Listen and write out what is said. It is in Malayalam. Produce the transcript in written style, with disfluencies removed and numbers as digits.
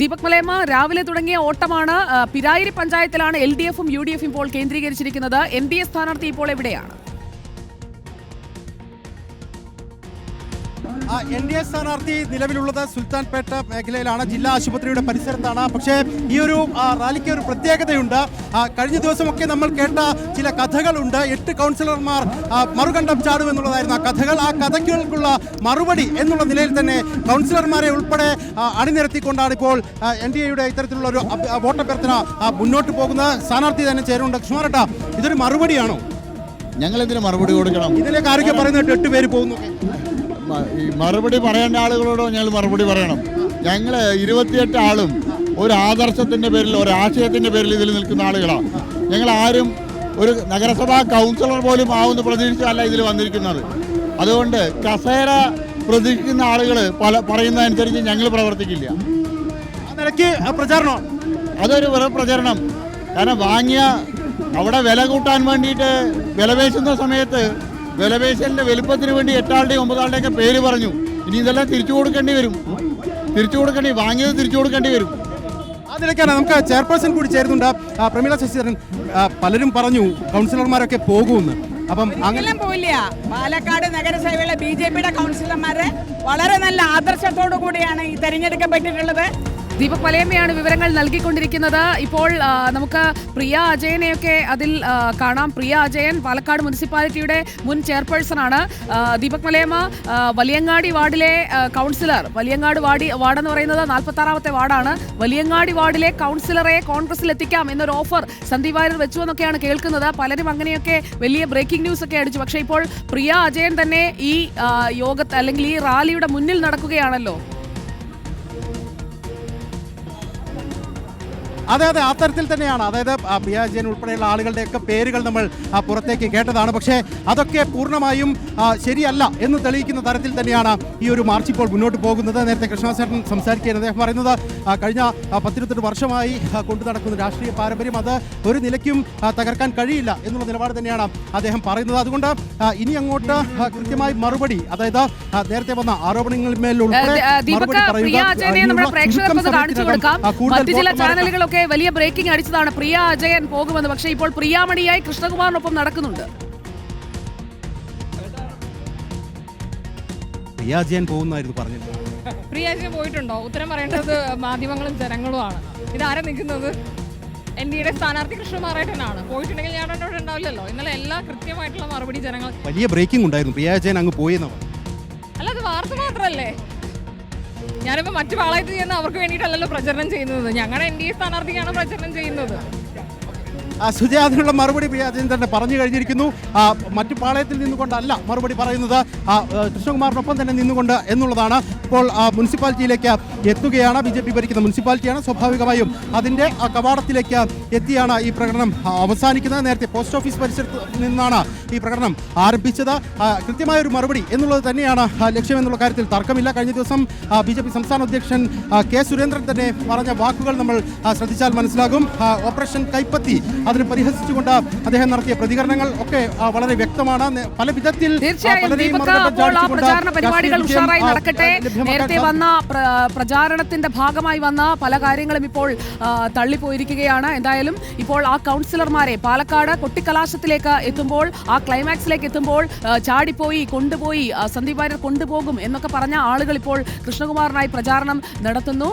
ദീപക് മലയമ്മ, രാവിലെ തുടങ്ങിയ ഓട്ടമാണ്. പിരായിരി പഞ്ചായത്തിലാണ് LDFും UDFും ഇപ്പോൾ കേന്ദ്രീകരിച്ചിരിക്കുന്നത്. NDA സ്ഥാനാർത്ഥി ഇപ്പോൾ എവിടെയാണ്? NDA സ്ഥാനാർത്ഥി നിലവിലുള്ളത് സുൽത്താൻപേട്ട മേഖലയിലാണ്, ജില്ലാ ആശുപത്രിയുടെ പരിസരത്താണ്. പക്ഷേ ഈ ഒരു റാലിക്ക് ഒരു പ്രത്യേകതയുണ്ട്. കഴിഞ്ഞ ദിവസമൊക്കെ നമ്മൾ കേട്ട ചില കഥകളുണ്ട്. 8 കൗൺസിലർമാർ മറുകണ്ഠം ചാടുമെന്നുള്ളതായിരുന്നു ആ കഥകൾ. ആ കഥകൾക്കുള്ള മറുപടി എന്നുള്ള നിലയിൽ തന്നെ കൗൺസിലർമാരെ ഉൾപ്പെടെ അണിനിരത്തിക്കൊണ്ടാണ് ഇപ്പോൾ NDAയുടെ ഇത്തരത്തിലുള്ള ഒരു വോട്ടഭ്യർത്ഥന മുന്നോട്ട് പോകുന്ന സ്ഥാനാർത്ഥി തന്നെ ചേരുന്നുണ്ട്. കൃഷ്ണകുമാരേട്ടാ, ഇതൊരു മറുപടിയാണോ? ഞങ്ങൾ എന്തിനു മറുപടി കൊടുക്കണം? ഇതിലേക്ക് ആരൊക്കെ പറയുന്നത് 8 പേര് പോകുന്നു. ഈ മറുപടി പറയേണ്ട ആളുകളോടോ ഞങ്ങൾ മറുപടി പറയണം? ഞങ്ങൾ 28 ആളും ഒരു ആദർശത്തിൻ്റെ പേരിൽ, ഒരു ആശയത്തിൻ്റെ പേരിൽ ഇതിൽ നിൽക്കുന്ന ആളുകളാണ്. ഞങ്ങൾ ആരും ഒരു നഗരസഭാ കൗൺസിലർ പോലും ആവുന്ന പ്രതീക്ഷിച്ചല്ല ഇതിൽ വന്നിരിക്കുന്നത്. അതുകൊണ്ട് കസേര പ്രതീക്ഷിക്കുന്ന ആളുകൾ പറയുന്നതനുസരിച്ച് ഞങ്ങൾ പ്രവർത്തിക്കില്ല. ആ നിലയ്ക്ക് പ്രചാരണം അതൊരു വെറും പ്രചരണം. കാരണം അവിടെ വില കൂട്ടാൻ വേണ്ടിയിട്ട് വിലപേശുന്ന സമയത്ത് വിലപേശലിൻ്റെ വലുപ്പത്തിന് വേണ്ടി 8 ആളുടെയും 9 ആളുടെയൊക്കെ പേര് പറഞ്ഞു. ഇനി ഇതെല്ലാം തിരിച്ചു കൊടുക്കേണ്ടി വരും. വാങ്ങിയത് തിരിച്ചു കൊടുക്കേണ്ടി വരും. അതിലേക്കാണ് നമുക്ക് ചെയർപേഴ്സൺ കൂടി ചേരുന്നുണ്ട്, പ്രമീള ശശിധരൻ. പലരും പറഞ്ഞു കൗൺസിലർമാരൊക്കെ പോകുമെന്ന്. അപ്പം അങ്ങനെ പോയില്ല. പാലക്കാട് നഗരസഭയിലെ BJPയുടെ കൗൺസിലർമാരെ വളരെ നല്ല ആദർശത്തോടു കൂടിയാണ് ഈ തെരഞ്ഞെടുക്കപ്പെട്ടിട്ടുള്ളത്. ദീപക് മലയമ്മയാണ് വിവരങ്ങൾ നൽകിക്കൊണ്ടിരിക്കുന്നത്. ഇപ്പോൾ നമുക്ക് പ്രിയ അജയനെയൊക്കെ അതിൽ കാണാം. പ്രിയ അജയൻ പാലക്കാട് മുനിസിപ്പാലിറ്റിയുടെ മുൻ ചെയർപേഴ്സണാണ്. ദീപക് മലയമ്മ വലിയങ്ങാടി വാർഡിലെ കൗൺസിലർ. വലിയങ്ങാട് വാർഡെന്ന് പറയുന്നത് 46ാമത്തെ വാർഡാണ്. വലിയങ്ങാടി വാർഡിലെ കൗൺസിലറെ കോൺഗ്രസിൽ എത്തിക്കാം എന്നൊരു ഓഫർ സന്ദീപ് വാര്യർ വെച്ചു എന്നൊക്കെയാണ് കേൾക്കുന്നത്. പലരും അങ്ങനെയൊക്കെ വലിയ ബ്രേക്കിംഗ് ന്യൂസ് ഒക്കെ അടിച്ചു. പക്ഷേ ഇപ്പോൾ പ്രിയ അജയൻ തന്നെ ഈ യോഗത്തെ അല്ലെങ്കിൽ ഈ റാലിയുടെ മുന്നിൽ നടക്കുകയാണല്ലോ. അതെ, അത്തരത്തിൽ തന്നെയാണ്. അതായത് പ്രിയ അജയൻ ഉൾപ്പെടെയുള്ള ആളുകളുടെയൊക്കെ പേരുകൾ നമ്മൾ പുറത്തേക്ക് കേട്ടതാണ്. പക്ഷേ അതൊക്കെ പൂർണ്ണമായും ശരിയല്ല എന്ന് തെളിയിക്കുന്ന തരത്തിൽ തന്നെയാണ് ഈ ഒരു മാർച്ച് ഇപ്പോൾ മുന്നോട്ട് പോകുന്നത്. നേരത്തെ കൃഷ്ണദാസൻ സംസാരിക്കുകയാണ്. അദ്ദേഹം പറയുന്നത് കഴിഞ്ഞ 18 വർഷമായി കൊണ്ടു നടക്കുന്ന രാഷ്ട്രീയ പാരമ്പര്യം അത് ഒരു നിലയ്ക്കും തകർക്കാൻ കഴിയില്ല എന്നുള്ള നിലപാട് തന്നെയാണ് അദ്ദേഹം പറയുന്നത്. അതുകൊണ്ട് ഇനി അങ്ങോട്ട് കൃത്യമായി മറുപടി, അതായത് നേരത്തെ വന്ന ആരോപണങ്ങളിന്മേൽ ചാനലുകളൊക്കെ വലിയ ബ്രേക്കിംഗ് അടിച്ചതാണ്. പ്രിയ അജയൻ പോകുമെന്ന്. പക്ഷേ ഇപ്പോൾ പ്രിയാമണിയായി കൃഷ്ണകുമാറിനൊപ്പം നടക്കുന്നുണ്ട്. പ്രിയ അജയൻ പോകുന്നായിരുന്നു പറഞ്ഞത്. പ്രിയ അജയൻ പോയിട്ടുണ്ടോ? ഉത്തരം പറയേണ്ടത് മാധ്യമങ്ങളും ജനങ്ങളുമാണ്. ഇതാരാ നിൽക്കുന്നത്? NDAയുടെ സ്ഥാനാർത്ഥി കൃഷ്ണകുമാറേട്ടനാണ്. പോയിട്ടുണ്ടെങ്കിൽ ഞാൻ അവിടെ ഉണ്ടാവില്ലല്ലോ. ഇന്നലെ എല്ലാ കൃത്യമായിട്ടുള്ള മറുപടി ജനങ്ങൾ. വലിയ ബ്രേക്കിംഗ് ഉണ്ടായിരുന്നു. പ്രിയ അജയൻ അങ്ങ് പോയെന്ന്. അല്ല, അത് വാർത്ത മാത്രമല്ലേ. ഞാനിപ്പോൾ മറ്റു പാളയത്ത് ചെയ്യുന്ന അവർക്ക് വേണ്ടിയിട്ടല്ലല്ലോ പ്രചരണം ചെയ്യുന്നത്. ഞങ്ങളുടെ NDA സ്ഥാനാർത്ഥിക്കാണ് പ്രചരണം ചെയ്യുന്നത്. സുജയ, അതിനുള്ള മറുപടി പ്രിയ അജയൻ തന്നെ പറഞ്ഞു കഴിഞ്ഞിരിക്കുന്നു. മറ്റു പാളയത്തിൽ നിന്നുകൊണ്ടല്ല മറുപടി പറയുന്നത്, കൃഷ്ണകുമാറിനൊപ്പം തന്നെ നിന്നുകൊണ്ട് എന്നുള്ളതാണ്. ഇപ്പോൾ മുനിസിപ്പാലിറ്റിയിലേക്ക് എത്തുകയാണ്. BJP ഭരിക്കുന്ന മുനിസിപ്പാലിറ്റിയാണ്. സ്വാഭാവികമായും അതിൻ്റെ കവാടത്തിലേക്ക് എത്തിയാണ് ഈ പ്രകടനം അവസാനിക്കുന്നത്. നേരത്തെ പോസ്റ്റ് ഓഫീസ് പരിസരത്ത് നിന്നാണ് ഈ പ്രകടനം ആരംഭിച്ചത്. കൃത്യമായൊരു മറുപടി എന്നുള്ളത് തന്നെയാണ് ലക്ഷ്യമെന്നുള്ള കാര്യത്തിൽ തർക്കമില്ല. കഴിഞ്ഞ ദിവസം BJP സംസ്ഥാന അധ്യക്ഷൻ K. സുരേന്ദ്രൻ തന്നെ പറഞ്ഞ വാക്കുകൾ നമ്മൾ ശ്രദ്ധിച്ചാൽ മനസ്സിലാകും. ഓപ്പറേഷൻ കൈപ്പത്തി അതിന് പരിഹസിച്ചുകൊണ്ട് അദ്ദേഹം നടത്തിയ പ്രതികരണങ്ങൾ ഒക്കെ വളരെ വ്യക്തമാണ്. പല വിധത്തിൽ പ്രചാരണ പരിപാടികൾ ഉഷാറായി നടക്കട്ടെ. നേരത്തെ വന്ന പ്രചാരണത്തിന്റെ ഭാഗമായി വന്ന പല കാര്യങ്ങളും ഇപ്പോൾ തള്ളിപ്പോയിരിക്കുകയാണ്. എന്തായാലും ഇപ്പോൾ ആ കൗൺസിലർമാരെ പാലക്കാട് കൊട്ടിക്കലാശത്തിലേക്ക് എത്തുമ്പോൾ, ആ ക്ലൈമാക്സിലേക്ക് എത്തുമ്പോൾ കൊണ്ടുപോയി സന്ദീപ് വാര്യർ കൊണ്ടുപോകും എന്നൊക്കെ പറഞ്ഞ ആളുകൾ ഇപ്പോൾ കൃഷ്ണകുമാറിനായി പ്രചാരണം നടത്തുന്നു.